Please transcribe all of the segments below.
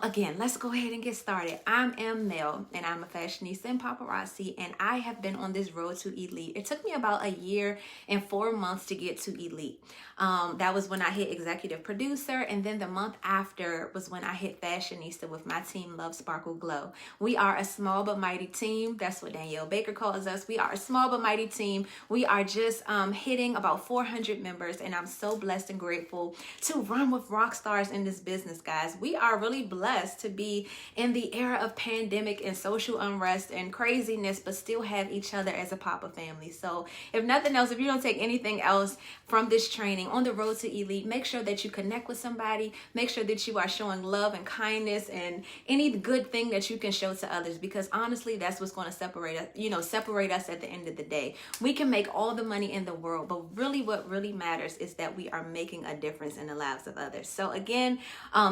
Again, let's go ahead and get started. I'm Mel, and I'm a fashionista and paparazzi, and I have been on this road to elite. It took me about a year and 4 months to get to elite. That was when I hit executive producer, and then the month after was when I hit fashionista with my team, Love Sparkle Glow. We are a small but mighty team. That's what Danielle Baker calls us. We are a small but mighty team. We are just hitting about 400 members, and I'm so blessed and grateful to run with rock stars in this business, guys. We are really blessed to be in the era of pandemic and social unrest and craziness, but still have each other as a Papa family. So if nothing else, if you don't take anything else from this training on the road to elite, make sure that you connect with somebody. Make sure that you are showing love and kindness and any good thing that you can show to others, because honestly, that's what's going to separate us, separate us at the end of the day. We can make all the money in the world, but really what really matters is that we are making a difference in the lives of others. So again,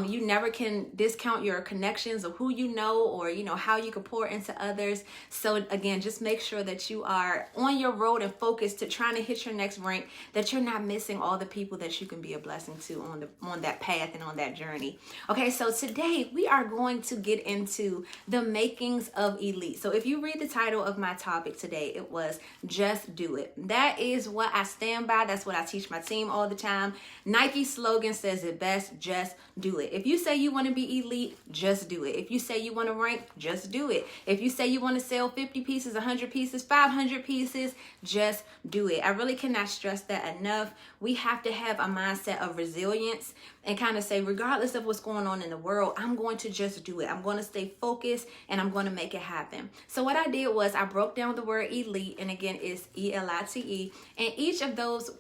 you never can discount your connections or who you know, or how you can pour into others. So again, just make sure that you are on your road and focused to trying to hit your next rank, that you're not missing all the people that you can be a blessing to on that path and on that journey. Okay, so today we are going to get into the makings of elite. So if you read the title of my topic today, it was Just Do It. That is what I stand by. That's what I teach my team all the time. Nike's slogan says it best: just do it. If you say you want to be elite, just do it. If you say you want to rank, just do it. If you say you want to sell 50 pieces, 100 pieces, 500 pieces, just do it. I really cannot stress that enough. We have to have a mindset of resilience and kind of say, regardless of what's going on in the world, I'm going to just do it. I'm going to stay focused and I'm going to make it happen. So what I did was I broke down the word elite, and again, it's ELITE, and each of those,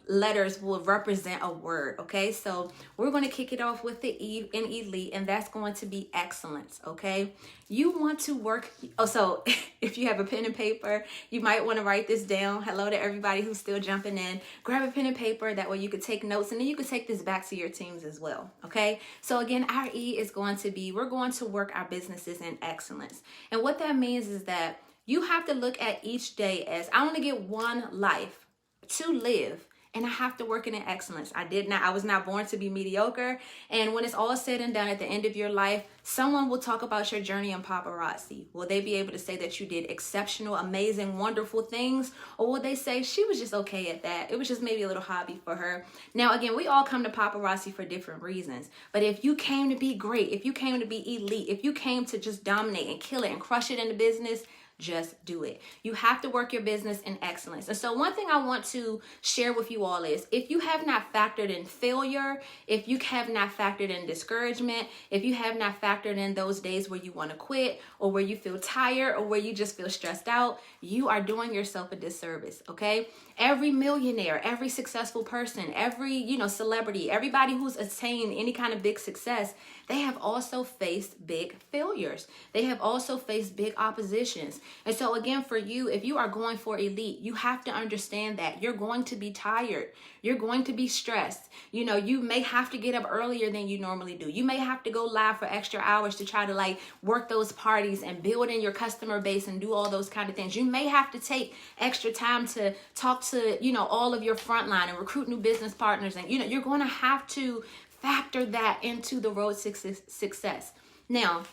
letters will represent a word. Okay, so we're going to kick it off with the E in elite, and that's going to be excellence. Okay, you want to work. Oh, so if you have a pen and paper, you might want to write this down. Hello to everybody who's still jumping in. Grab a pen and paper. That way you could take notes, and then you could take this back to your teams as well. Okay, so again, our E is going to be, we're going to work our businesses in excellence. And what that means is that you have to look at each day as, I only get one life to live, and I have to work in excellence. I was not born to be mediocre. And when it's all said and done at the end of your life, someone will talk about your journey in paparazzi. Will they be able to say that you did exceptional, amazing, wonderful things? Or will they say she was just okay at that? It was just maybe a little hobby for her. Now, again, we all come to paparazzi for different reasons. But if you came to be great, if you came to be elite, if you came to just dominate and kill it and crush it in the business, just do it. You have to work your business in excellence. And so one thing I want to share with you all is, if you have not factored in failure, if you have not factored in discouragement, if you have not factored in those days where you want to quit, or where you feel tired, or where you just feel stressed out, you are doing yourself a disservice. Okay, every millionaire, every successful person, every celebrity, everybody who's attained any kind of big success, they have also faced big failures. They have also faced big oppositions. And so again, for you, if you are going for elite, you have to understand that you're going to be tired. You're going to be stressed. You may have to get up earlier than you normally do. You may have to go live for extra hours to try to work those parties and build in your customer base and do all those kind of things. You may have to take extra time to talk to, all of your frontline and recruit new business partners. And, you're going to have to factor that into the road to success. Now,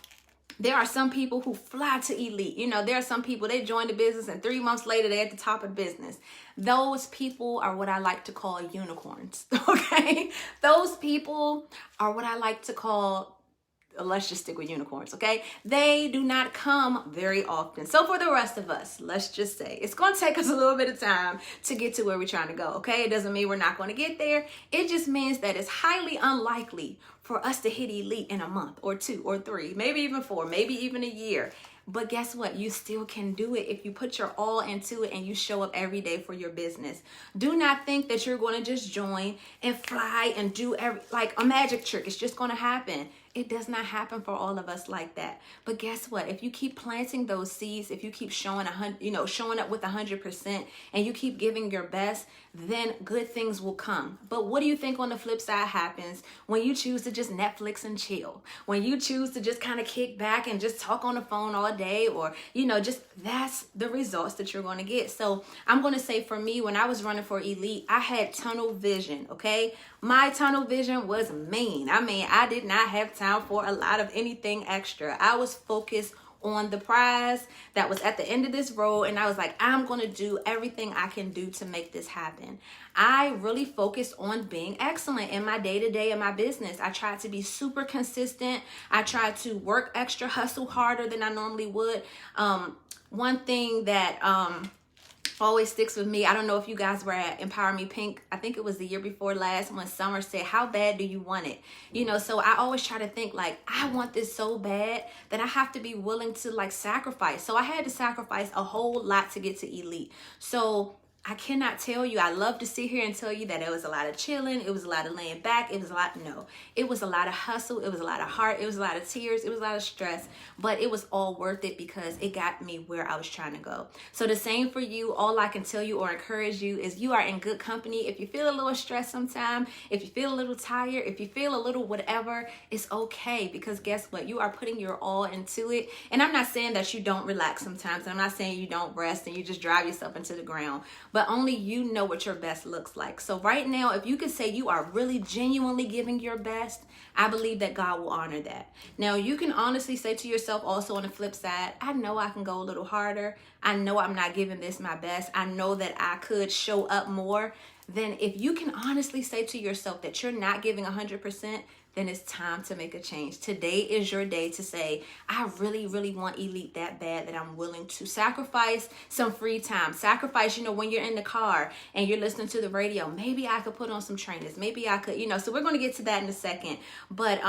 there are some people who fly to elite. There are some people, they join the business and 3 months later, they're at the top of the business. Those people are what I like to call unicorns, okay? Those people are what I like to call, let's just stick with unicorns, okay? They do not come very often. So for the rest of us, let's just say it's going to take us a little bit of time to get to where we're trying to go, okay? It doesn't mean we're not going to get there. It just means that it's highly unlikely for us to hit elite in a month or 2 or 3, maybe even 4, maybe even a year. But guess what? You still can do it if you put your all into it and you show up every day for your business. Do not think that you're going to just join and fly and do like a magic trick. It's just going to happen. It does not happen for all of us like that. But guess what? If you keep planting those seeds, if you keep showing up with 100%, and you keep giving your best, then good things will come. But what do you think on the flip side happens when you choose to just Netflix and chill? When you choose to just kind of kick back and just talk on the phone all day, or, just that's the results that you're going to get. So I'm going to say, for me, when I was running for Elite, I had tunnel vision, okay? My tunnel vision was mean. I mean, I did not have time for a lot of anything extra. I was focused on the prize that was at the end of this road, and I was like, I'm going to do everything I can do to make this happen. I really focused on being excellent in my day-to-day in my business. I tried to be super consistent. I tried to work extra, hustle harder than I normally would. One thing that always sticks with me, I don't know if you guys were at Empower Me Pink, I think it was the year before last, when Summer said, how bad do you want it? So I always try to think, like, I want this so bad that I have to be willing to, like, sacrifice. So I had to sacrifice a whole lot to get to Elite. So I cannot tell you, I love to sit here and tell you that it was a lot of chilling, it was a lot of laying back, it was a lot, no. It was a lot of hustle, it was a lot of heart, it was a lot of tears, it was a lot of stress, but it was all worth it because it got me where I was trying to go. So the same for you. All I can tell you or encourage you is you are in good company. If you feel a little stressed sometime, if you feel a little tired, if you feel a little whatever, it's okay, because guess what? You are putting your all into it. And I'm not saying that you don't relax sometimes. I'm not saying you don't rest and you just drive yourself into the ground. But only you know what your best looks like. So right now, if you can say you are really genuinely giving your best, I believe that God will honor that. Now, you can honestly say to yourself also on the flip side, I know I can go a little harder. I know I'm not giving this my best. I know that I could show up more. Then if you can honestly say to yourself that you're not giving 100%, then it's time to make a change. Today is your day to say, I really, really want Elite that bad that I'm willing to sacrifice some free time. Sacrifice, when you're in the car and you're listening to the radio, maybe I could put on some trainers. Maybe I could, so we're going to get to that in a second. But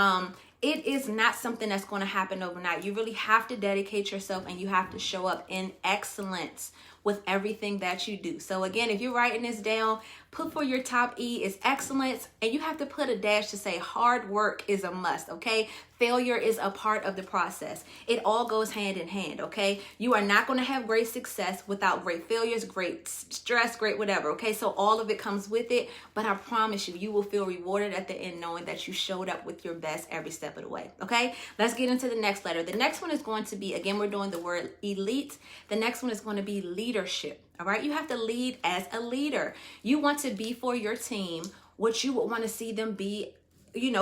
it is not something that's going to happen overnight. You really have to dedicate yourself and you have to show up in excellence with everything that you do. So again, if you're writing this down, put for your top E is excellence, and you have to put a dash to say hard work is a must, okay? Failure is a part of the process. It all goes hand in hand, okay? You are not going to have great success without great failures, great stress, great whatever, okay? So all of it comes with it, but I promise you, you will feel rewarded at the end knowing that you showed up with your best every step of the way, okay? Let's get into the next letter. The next one is going to be, again, we're doing the word elite. The next one is going to be leadership. All right, you have to lead as a leader. You want to be for your team what you would want to see them be,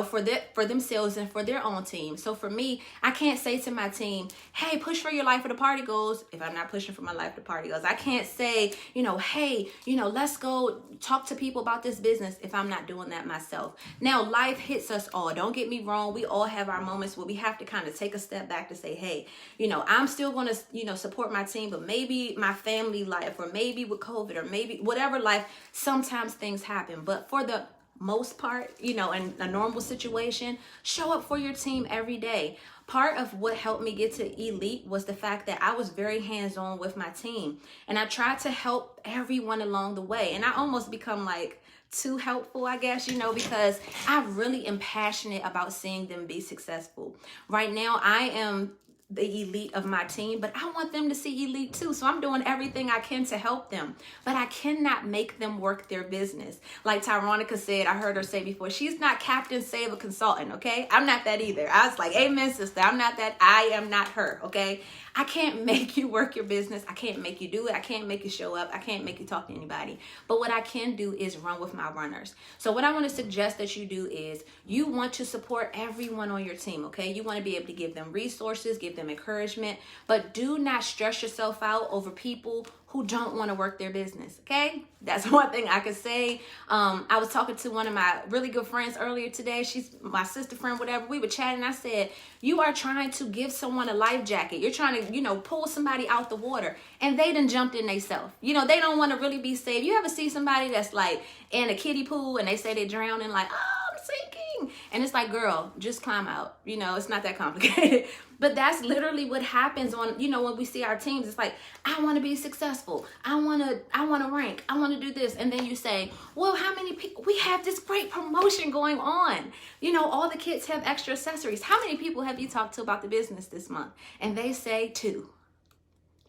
for themselves and for their own team. So for me, I can't say to my team, hey, push for your life for the party goals, if I'm not pushing for my life the party goals. I can't say, hey, let's go talk to people about this business if I'm not doing that myself. Now, life hits us all. Don't get me wrong. We all have our moments where we have to kind of take a step back to say, hey, I'm still going to, support my team, but maybe my family life, or maybe with COVID, or maybe whatever life, sometimes things happen. But for the most part, in a normal situation, show up for your team every day. Part of what helped me get to Elite was the fact that I was very hands-on with my team, and I tried to help everyone along the way. And I almost become like too helpful, I guess, because I really am passionate about seeing them be successful. Right now, I am the elite of my team, but I want them to see Elite too. So I'm doing everything I can to help them, but I cannot make them work their business. Like Tyronica said, I heard her say before, she's not Captain Save a Consultant, okay? I'm not that either. I was like, amen, sister. I'm not that. I am not her, okay? I can't make you work your business. I can't make you do it. I can't make you show up. I can't make you talk to anybody. But what I can do is run with my runners. So what I want to suggest that you do is you want to support everyone on your team, okay? You want to be able to give them resources, give them encouragement, but do not stress yourself out over people who don't want to work their business, okay? That's one thing I could say. I was talking to one of my really good friends earlier today. She's my sister friend, whatever. We were chatting. I said, you are trying to give someone a life jacket. You're trying to, pull somebody out the water, and they done jumped in themselves. They don't want to really be saved. You ever see somebody that's like in a kiddie pool and they say they're drowning, like, oh, I'm sinking. And it's like, girl, just climb out. It's not that complicated. But that's literally what happens on, when we see our teams. It's like, I want to be successful. I want to rank. I want to do this. And then you say, well, how many people? We have this great promotion going on. All the kids have extra accessories. How many people have you talked to about the business this month? And they say 2.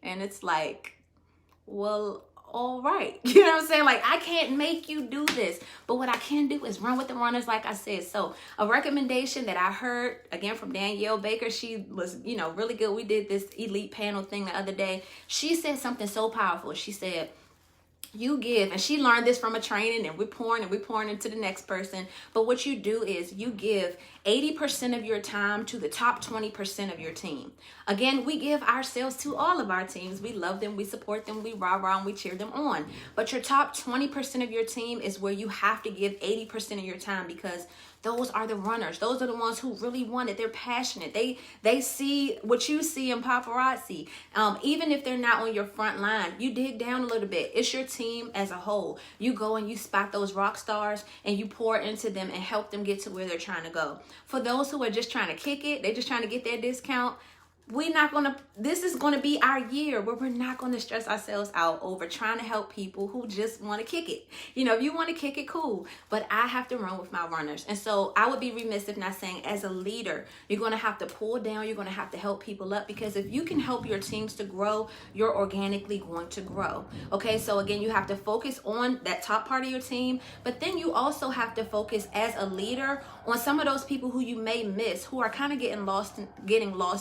And it's like, well, all right. You know what I'm saying? Like, I can't make you do this, but what I can do is run with the runners, like I said. So a recommendation that I heard, again, from Danielle Baker, she was, you know, really good. We did this elite panel thing the other day. She said something so powerful. She said, you give, and she learned this from a training, and we're pouring into the next person. But what you do is you give 80% of your time to the top 20% of your team. Again, we give ourselves to all of our teams. We love them, we support them, we rah-rah, and we cheer them on. But your top 20% of your team is where you have to give 80% of your time, because those are the runners. Those are the ones who really want it. They're passionate. They see what you see in paparazzi. Even if they're not on your front line, you dig down a little bit. It's your team as a whole. You go and you spot those rock stars and you pour into them and help them get to where they're trying to go. For those who are just trying to kick it, they're just trying to get their discount, this is gonna be our year where we're not gonna stress ourselves out over trying to help people who just want to kick it. You know, if you want to kick it, cool, but I have to run with my runners. And so I would be remiss if not saying, as a leader, you're gonna have to pull down, you're gonna have to help people up, because if you can help your teams to grow, you're organically going to grow. Okay, so again, you have to focus on that top part of your team, but then you also have to focus as a leader on some of those people who you may miss, who are kind of getting lost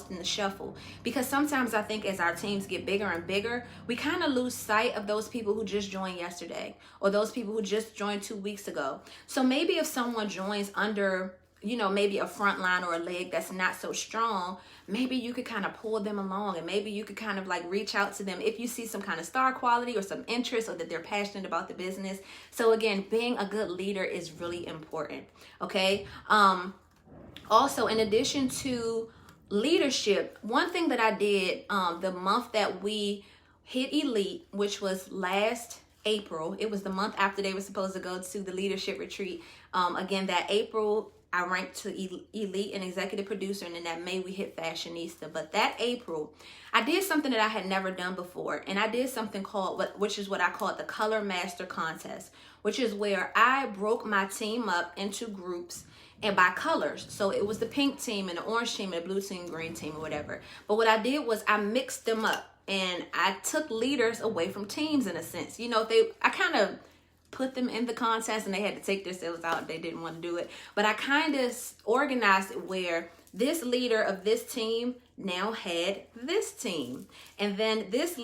in the shuffle. Because sometimes I think as our teams get bigger and bigger, we kind of lose sight of those people who just joined yesterday, or those people who just joined 2 weeks ago. So maybe if someone joins under, you know, maybe a front line or a leg that's not so strong, maybe you could kind of pull them along, and maybe you could kind of like reach out to them if you see some kind of star quality or some interest, or that they're passionate about the business. So again, being a good leader is really important. Okay. Also, in addition to leadership, one thing that I did the month that we hit elite, which was last April, it was the month after they were supposed to go to the leadership retreat. Again, that April I ranked to elite and executive producer, and then that May we hit Fashionista. But that April, I did something that I had never done before, and I did something called, which is what I call the Color Master Contest, which is where I broke my team up into groups and by colors. So it was the pink team and the orange team and the blue team, green team, or whatever. But what I did was I mixed them up, and I took leaders away from teams in a sense. You know, I kind of put them in the contest and they had to take themselves out. They didn't want to do it. But I kind of organized it where this leader of this team now had this team. And then this,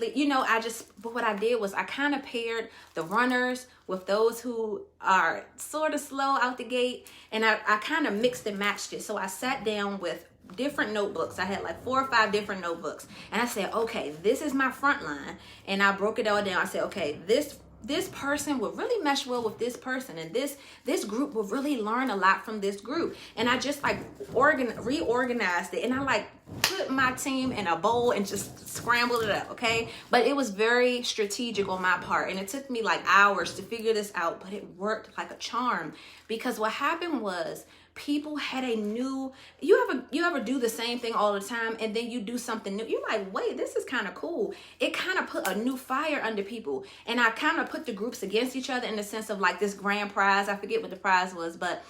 but what I did was I kind of paired the runners with those who are sort of slow out the gate. And I kind of mixed and matched it. So I sat down with different notebooks. I had like 4 or 5 different notebooks. And I said, okay, this is my front line. And I broke it all down. I said, okay, this person will really mesh well with this person, and this group will really learn a lot from this group. And I just like reorganized it, and I like put my team in a bowl and just scrambled it up. Okay, but it was very strategic on my part, and it took me like hours to figure this out, but it worked like a charm. Because what happened was, people had a new, you ever do the same thing all the time, and then you do something new, you're like, wait, this is kind of cool. It kind of put a new fire under people. And I kind of put the groups against each other in the sense of like this grand prize. I forget what the prize was, but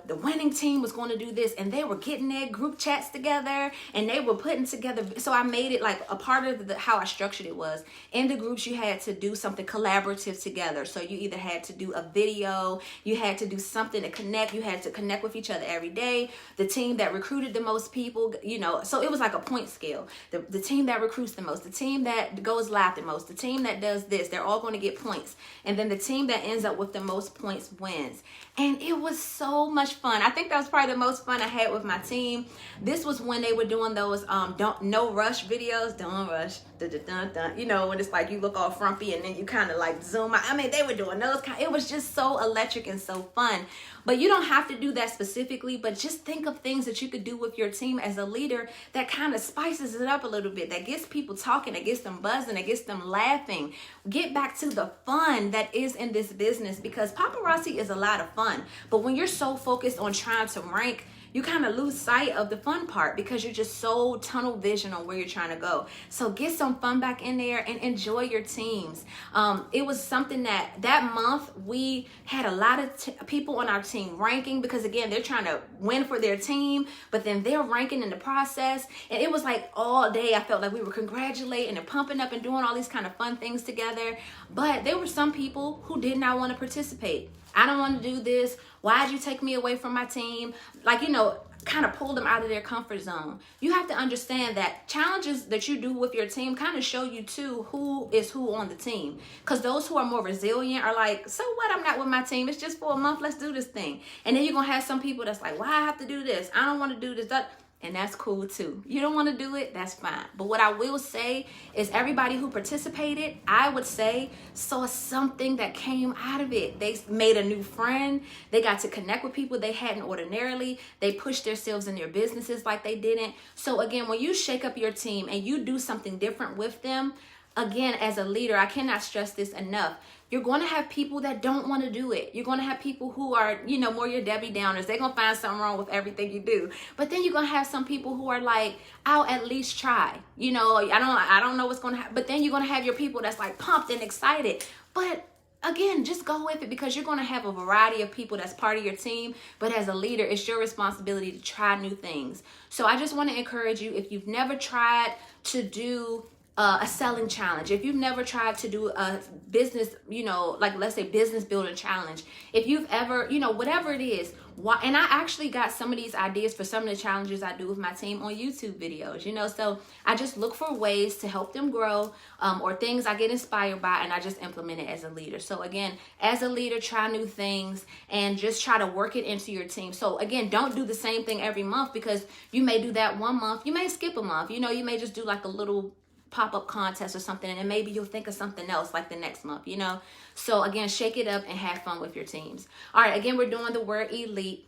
the winning team was going to do this, and they were getting their group chats together, and they were putting together. So I made it like a part of how I structured it was, in the groups you had to do something collaborative together. So you either had to do a video, you had to do something to connect, you had to connect with each other every day. The team that recruited the most people, so it was like a point scale. The team that recruits the most, the team that goes live the most, the team that does this, they're all going to get points. And then the team that ends up with the most points wins. And it was so much fun. I think that was probably the most fun I had with my team. This was when they were doing those no rush videos. Don't rush. Dun, dun, dun, dun. When it's like you look all frumpy and then you kind of like zoom out. I mean, they were doing those it was just so electric and so fun. But you don't have to do that specifically, but just think of things that you could do with your team as a leader that kind of spices it up a little bit, that gets people talking, that gets them buzzing, that gets them laughing. Get back to the fun that is in this business, because paparazzi is a lot of fun. But when you're so focused on trying to rank, you kind of lose sight of the fun part because you're just so tunnel vision on where you're trying to go. So get some fun back in there and enjoy your teams. It was something that month we had a lot of people on our team ranking, because again, they're trying to win for their team, but then they're ranking in the process. And it was like all day I felt like we were congratulating and pumping up and doing all these kind of fun things together. But there were some people who did not want to participate. I don't want to do this. Why'd you take me away from my team? Like, kind of pull them out of their comfort zone. You have to understand that challenges that you do with your team kind of show you too who is who on the team. Because those who are more resilient are like, so what, I'm not with my team, it's just for a month, let's do this thing. And then you're gonna have some people that's like, why I have to do this? I don't want to do this, that. And that's cool too. You don't want to do it, that's fine. But what I will say is everybody who participated, I would say, saw something that came out of it. They made a new friend. They got to connect with people they hadn't ordinarily. They pushed themselves in their businesses like they didn't. So again, when you shake up your team and you do something different with them, again, as a leader, I cannot stress this enough. You're going to have people that don't want to do it. You're going to have people who are, more your Debbie Downers. They're going to find something wrong with everything you do. But then you're going to have some people who are like, I'll at least try. I don't know what's going to happen. But then you're going to have your people that's like pumped and excited. But again, just go with it, because you're going to have a variety of people that's part of your team. But as a leader, it's your responsibility to try new things. So I just want to encourage you, if you've never tried to do a selling challenge, if you've never tried to do a business, like let's say business building challenge, if you've ever, whatever it is, and I actually got some of these ideas for some of the challenges I do with my team on YouTube videos, so I just look for ways to help them grow, or things I get inspired by, and I just implement it as a leader. So again, as a leader, try new things and just try to work it into your team. So again, don't do the same thing every month, because you may do that one month, you may skip a month, you may just do like a little pop-up contest or something, and then maybe you'll think of something else like the next month, So again, shake it up and have fun with your teams. All right, again, we're doing the word elite.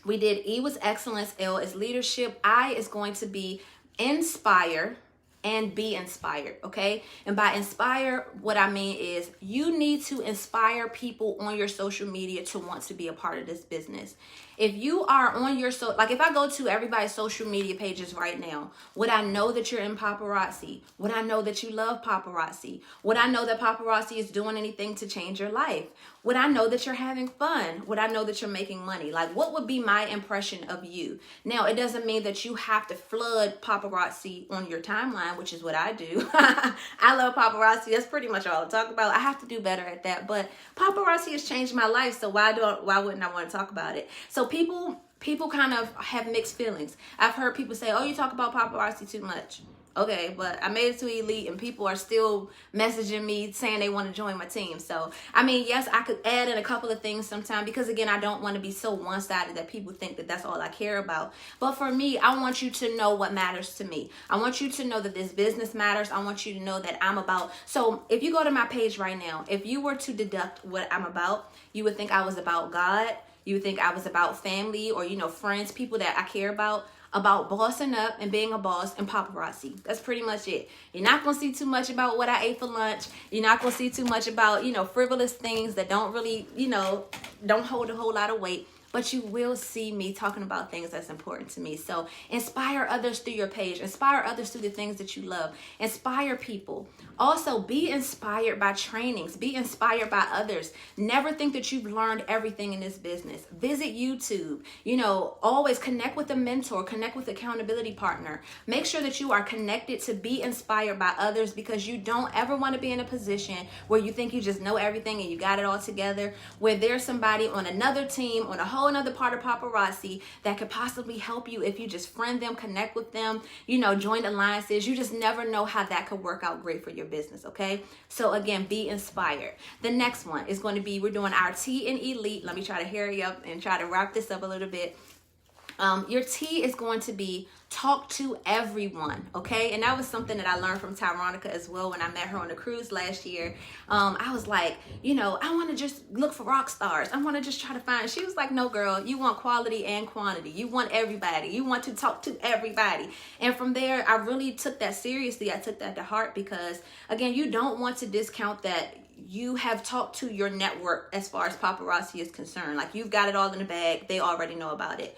We did E was excellence, L is leadership, I is going to be inspire, and be inspired, okay? And by inspire, what I mean is you need to inspire people on your social media to want to be a part of this business. If you are on your, like if I go to everybody's social media pages right now, would I know that you're in paparazzi? Would I know that you love paparazzi? Would I know that paparazzi is doing anything to change your life? Would I know that you're having fun? Would I know that you're making money? Like, what would be my impression of you? Now, it doesn't mean that you have to flood paparazzi on your timeline, which is what I do. I love paparazzi. That's pretty much all I talk about. I have to do better at that. But paparazzi has changed my life, so why wouldn't I want to talk about it? So people kind of have mixed feelings. I've heard people say, oh, you talk about paparazzi too much. Okay, but I made it to elite and people are still messaging me saying they want to join my team. So, I mean, yes, I could add in a couple of things sometime, because again, I don't want to be so one-sided that people think that that's all I care about. But for me, I want you to know what matters to me. I want you to know that this business matters. I want you to know that I'm about. So if you go to my page right now, if you were to deduct what I'm about, you would think I was about God. You would think I was about family or, friends, people that I care about bossing up and being a boss, and paparazzi. That's pretty much it. You're not going to see too much about what I ate for lunch. You're not going to see too much about, frivolous things that don't really, don't hold a whole lot of weight. But you will see me talking about things that's important to me. So inspire others through your page. Inspire others through the things that you love. Inspire people. Also, be inspired by trainings. Be inspired by others. Never think that you've learned everything in this business. Visit YouTube. Always connect with a mentor. Connect with an accountability partner. Make sure that you are connected to be inspired by others, because you don't ever want to be in a position where you think you just know everything and you got it all together, where there's somebody on another team, on a whole another part of paparazzi that could possibly help you if you just friend them, connect with them, join alliances. You just never know how that could work out great for your business, okay? So again, be inspired. The next one is going to be, we're doing our T in elite. Let me try to hurry up and try to wrap this up a little bit. Your T is going to be talk to everyone, okay? And that was something that I learned from Tyronica as well when I met her on the cruise last year. I was like, I want to just look for rock stars. I want to just try to find. She was like, no, girl, you want quality and quantity. You want everybody. You want to talk to everybody. And from there, I really took that seriously. I took that to heart, because, again, you don't want to discount that you have talked to your network as far as paparazzi is concerned. Like, you've got it all in the bag. They already know about it.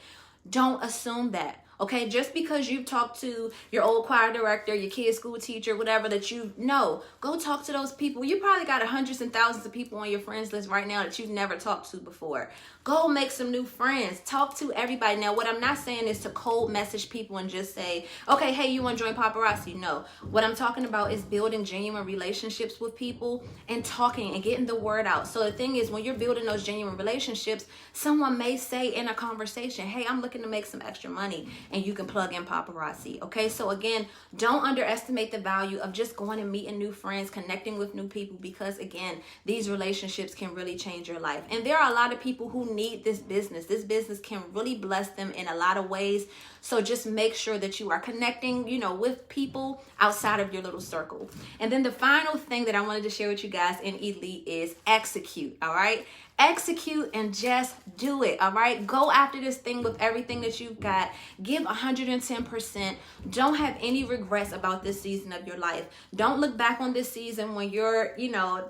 Don't assume that. Okay, just because you've talked to your old choir director, your kid's school teacher, whatever that you know, go talk to those people. You probably got hundreds and thousands of people on your friends list right now that you've never talked to before. Go make some new friends. Talk to everybody. Now, what I'm not saying is to cold message people and just say, okay, hey, you want to join Paparazzi? No. What I'm talking about is building genuine relationships with people and talking and getting the word out. So the thing is, when you're building those genuine relationships, someone may say in a conversation, hey, I'm looking to make some extra money, and you can plug in Paparazzi. Okay, so again, don't underestimate the value of just going and meeting new friends, connecting with new people, because again, these relationships can really change your life. And there are a lot of people who need this business. This business can really bless them in a lot of ways. So just make sure that you are connecting, with people outside of your little circle. And then the final thing that I wanted to share with you guys in Elite is execute. All right. Execute and just do it. All right. Go after this thing with everything that you've got. Give 110%. Don't have any regrets about this season of your life. Don't look back on this season when you're,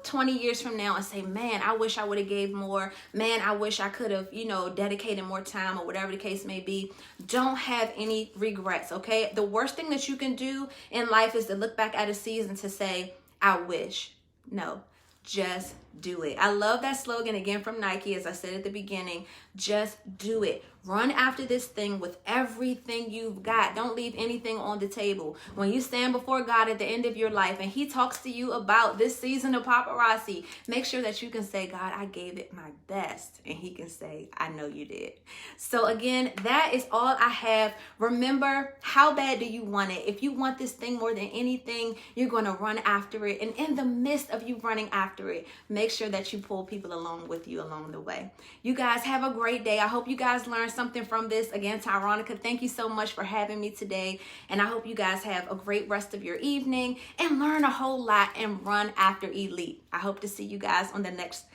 20 years from now and say, man, I wish I would have gave more. Man, I wish I could have, dedicated more time, or whatever the case may be. Don't have any regrets. Okay. The worst thing that you can do in life is to look back at a season to say, I wish. No. Just do it. I love that slogan again from Nike, as I said at the beginning. Just do it. Run after this thing with everything you've got. Don't leave anything on the table. When you stand before God at the end of your life and he talks to you about this season of Paparazzi, make sure that you can say, God, I gave it my best. And he can say, I know you did. So again, that is all I have. Remember, how bad do you want it? If you want this thing more than anything, you're going to run after it. And in the midst of you running after it, make sure that you pull people along with you along the way. You guys have a great day. I hope you guys learned something from this. Again, Tyronica, thank you so much for having me today. And I hope you guys have a great rest of your evening and learn a whole lot and run after Elite. I hope to see you guys on the next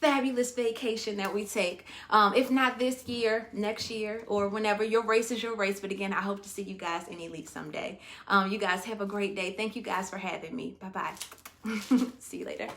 fabulous vacation that we take. If not this year, next year, or whenever. Your race is your race. But again, I hope to see you guys in Elite someday. You guys have a great day. Thank you guys for having me. Bye-bye. See you later.